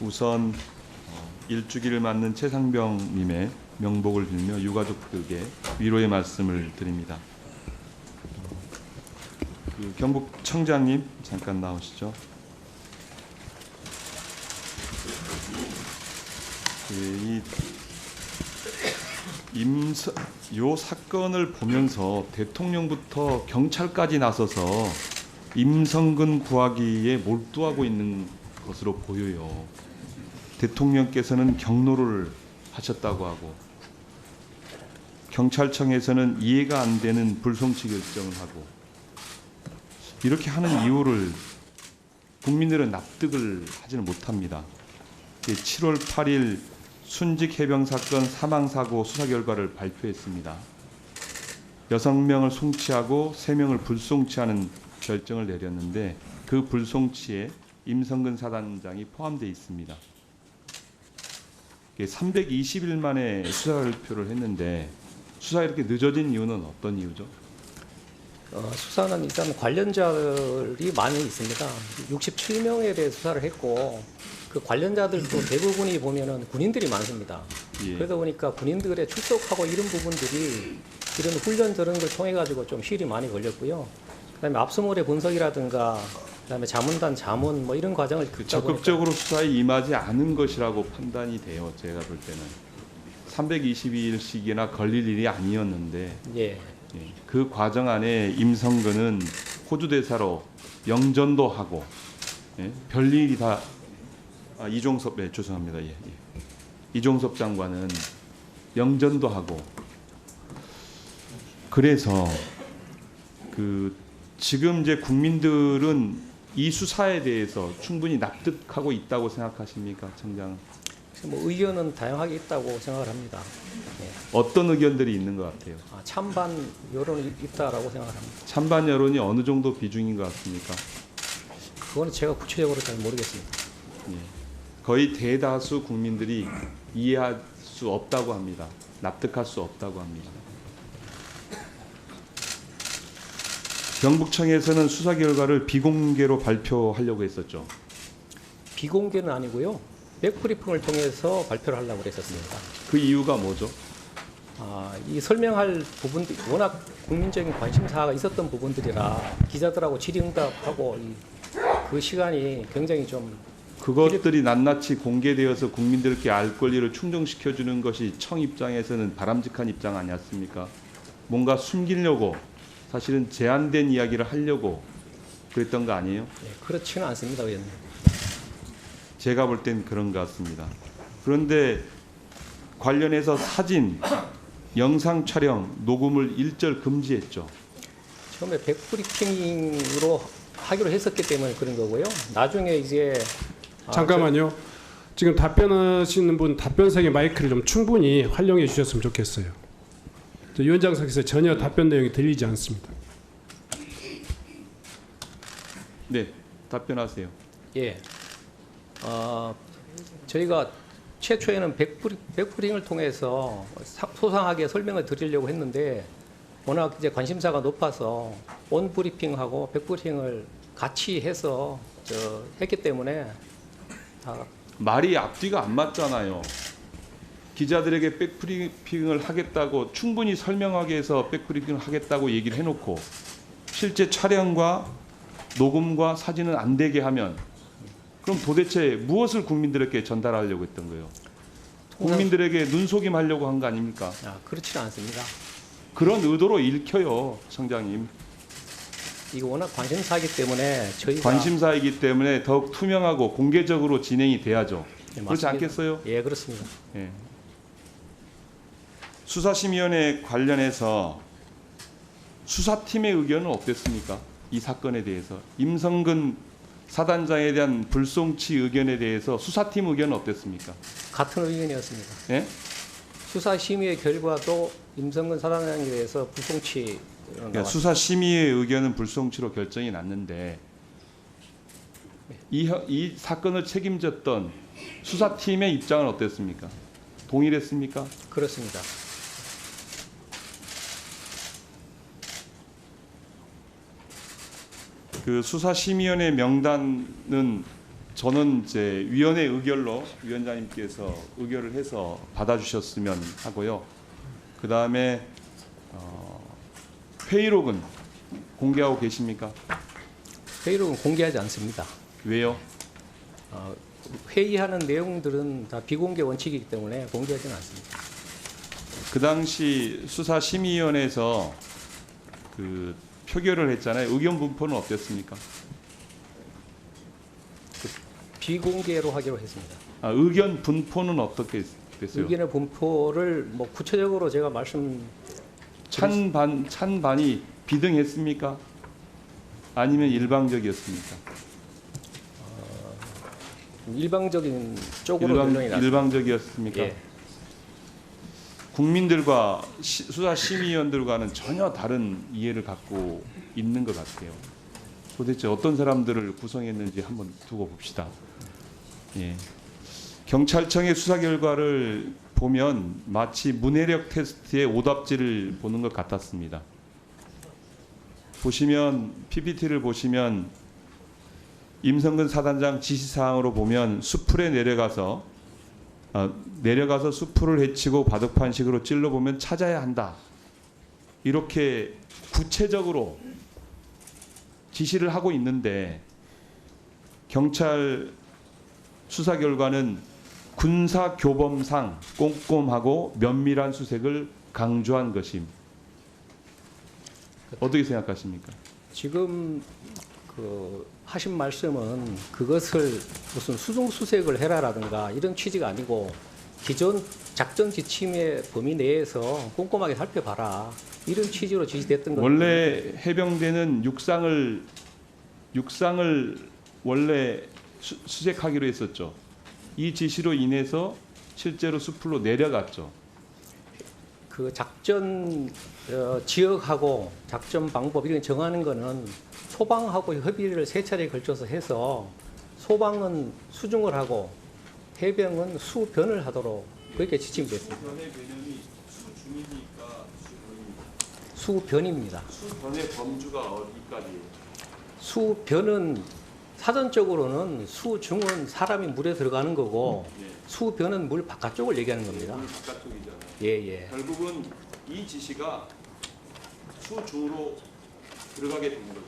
우선 일주기를 맞는 최상병님의 명복을 빌며 유가족들에게 위로의 말씀을 드립니다. 경북청장님 잠깐 나오시죠. 요 사건을 보면서 대통령부터 경찰까지 나서서 임성근 구하기에 몰두하고 있는 것으로 보여요. 대통령께서는 경로를 하셨다고 하고 경찰청에서는 이해가 안 되는 불송치 결정을 하고 이렇게 하는 이유를 국민들은 납득을 하지는 못합니다. 7월 8일 순직 해병 사건 사망 사고 수사 결과를 발표했습니다. 6명을 송치하고 3명을 불송치하는 결정을 내렸는데 그 불송치에 임성근 사단장이 포함되어 있습니다. 320일 만에 수사 발표를 했는데 수사가 이렇게 늦어진 이유는 어떤 이유죠? 수사는 일단 관련자들이 많이 있습니다. 67명에 대해 수사를 했고 그 관련자들도 대부분이 보면은 군인들이 많습니다. 예. 그러다 보니까 군인들의 출석하고 이런 부분들이 이런 훈련 저런 걸 통해 가지고 좀 시일이 많이 걸렸고요. 그다음에 압수물의 분석이라든가 그다음에 자문단 자문 뭐 이런 과정을 적극적으로 수사에 임하지 않은 것이라고 판단이 돼요. 제가 볼 때는 322일씩이나 걸릴 일이 아니었는데 예. 그 과정 안에 임성근은 호주 대사로 영전도 하고 별일이 다 이종섭 죄송합니다. 이종섭 장관은 영전도 하고 그래서 지금 이제 국민들은 이 수사에 대해서 충분히 납득하고 있다고 생각하십니까, 청장? 뭐 의견은 다양하게 있다고 생각을 합니다. 예. 어떤 의견들이 있는 것 같아요? 찬반 여론이 있다라고 생각을 합니다. 찬반 여론이 어느 정도 비중인 것 같습니까? 그거는 제가 구체적으로 잘 모르겠습니다. 예. 거의 대다수 국민들이 이해할 수 없다고 합니다. 납득할 수 없다고 합니다. 경북청에서는 수사 결과를 비공개로 발표하려고 했었죠. 비공개는 아니고요. 백브리핑을 통해서 발표를 하려고 했었습니다. 그 이유가 뭐죠? 이 설명할 부분들 워낙 국민적인 관심사가 있었던 부분들이라 기자들하고 질의응답하고 그 시간이 굉장히 좀 그것들이 낱낱이 공개되어서 국민들께 알 권리를 충족시켜주는 것이 청 입장에서는 바람직한 입장 아니었습니까? 뭔가 숨기려고 사실은 제한된 이야기를 하려고 그랬던 거 아니에요? 네, 그렇지는 않습니다, 의원님. 제가 볼 땐 그런 것 같습니다. 그런데 관련해서 사진, 영상 촬영, 녹음을 일절 금지했죠. 처음에 백브리핑으로 하기로 했었기 때문에 그런 거고요. 나중에 이제 잠깐만요. 지금 답변하시는 분 답변석의 마이크를 좀 충분히 활용해 주셨으면 좋겠어요. 위원장석에서 전혀 답변 내용이 들리지 않습니다. 네, 답변하세요. 예, 저희가 최초에는 백브리핑을 통해서 소상하게 설명을 드리려고 했는데 워낙 이제 관심사가 높아서 온 브리핑하고 백브리핑을 같이 해서 했기 때문에 말이 앞뒤가 안 맞잖아요. 기자들에게 백브리핑을 하겠다고 충분히 설명하게 해서 백브리핑을 하겠다고 얘기를 해놓고 실제 촬영과 녹음과 사진은 안 되게 하면 그럼 도대체 무엇을 국민들에게 전달하려고 했던 거예요? 국민들에게 눈속임하려고 한 거 아닙니까? 그렇지는 않습니다. 그런 의도로 읽혀요, 청장님. 이거 워낙 관심사이기 때문에 저희가 관심사이기 때문에 더욱 투명하고 공개적으로 진행이 돼야죠. 네, 그렇지 맞습니다. 않겠어요? 예, 그렇습니다. 예. 수사심의위원회 관련해서 수사팀의 의견은 어땠습니까? 이 사건에 대해서 임성근 사단장에 대한 불송치 의견에 대해서 수사팀 의견은 어땠습니까? 같은 의견이었습니다. 예? 수사심의의 결과도 임성근 사단장에 대해서 불송치 그러니까 수사심의의 의견은 불송치로 결정이 났는데 이 사건을 책임졌던 수사팀의 입장은 어땠습니까? 동일했습니까? 그렇습니다. 그 수사심의위원회 명단은 저는 이제 위원회 의결로 위원장님께서 의결을 해서 받아주셨으면 하고요. 그 다음에 회의록은 공개하고 계십니까? 회의록은 공개하지 않습니다. 왜요? 회의하는 내용들은 다 비공개 원칙이기 때문에 공개하지는 않습니다. 그 당시 수사심의위원회에서 그 표결을 했잖아요. 의견 분포는 어땠습니까? 비공개로 하기로 했습니다. 의견 분포는 어떻게 됐어요? 의견의 분포를 뭐 구체적으로 제가 찬반이 비등했습니까? 아니면 일방적이었습니까? 일방적인 쪽으로 결론이 났습니다. 일방적이었습니까? 예. 국민들과 수사심의위원들과는 전혀 다른 이해를 갖고 있는 것 같아요. 도대체 어떤 사람들을 구성했는지 한번 두고 봅시다. 예. 경찰청의 수사 결과를 보면 마치 문해력 테스트의 오답지를 보는 것 같았습니다. 보시면 PPT를 보시면 임성근 사단장 지시사항으로 보면 숲풀에 내려가서 숲풀을 헤치고 바둑판식으로 찔러보면 찾아야 한다. 이렇게 구체적으로 지시를 하고 있는데 경찰 수사 결과는 군사교범상 꼼꼼하고 면밀한 수색을 강조한 것임. 어떻게 생각하십니까? 지금 하신 말씀은 그것을 무슨 수중수색을 해라라든가 이런 취지가 아니고 기존 작전 지침의 범위 내에서 꼼꼼하게 살펴봐라 이런 취지로 지시됐던 겁니다. 원래 해병대는 육상을 원래 수색하기로 했었죠. 이 지시로 인해서 실제로 숲으로 내려갔죠. 그 작전 지역하고 작전 방법 이런 정하는 거는 소방하고 협의를 세 차례에 걸쳐서 해서 소방은 수중을 하고 해병은 수변을 하도록 그렇게 지침이 됐습니다. 수변의 개념이 수중이니까 수변입니다. 수변의 범주가 어디까지예요? 수변은 사전적으로는 수중은 사람이 물에 들어가는 거고 예. 수변은 물 바깥쪽을 얘기하는 겁니다. 물 바깥쪽이잖아요. 예. 결국은 이 지시가 수중으로 들어가게 된 거죠.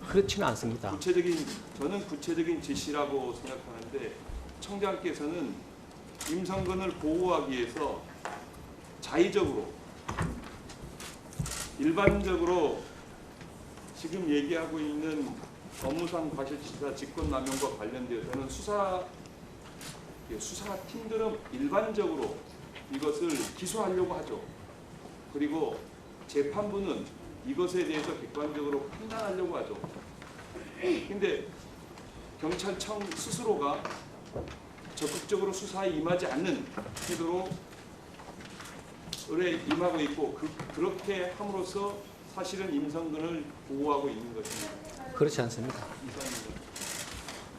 그렇지는 않습니다. 저는 구체적인 지시라고 생각하는데 청장께서는 임성근을 보호하기 위해서 자의적으로 일반적으로 지금 얘기하고 있는 업무상 과실치사 직권남용과 관련되어서는 수사팀들은 일반적으로 이것을 기소하려고 하죠. 그리고 재판부는 이것에 대해서 객관적으로 판단하려고 하죠. 근데 경찰청 스스로가 적극적으로 수사에 임하지 않는 태도로 임하고 있고 그렇게 함으로써 사실은 임성근을 보호하고 있는 것입니다. 그렇지 않습니다. 이상입니다.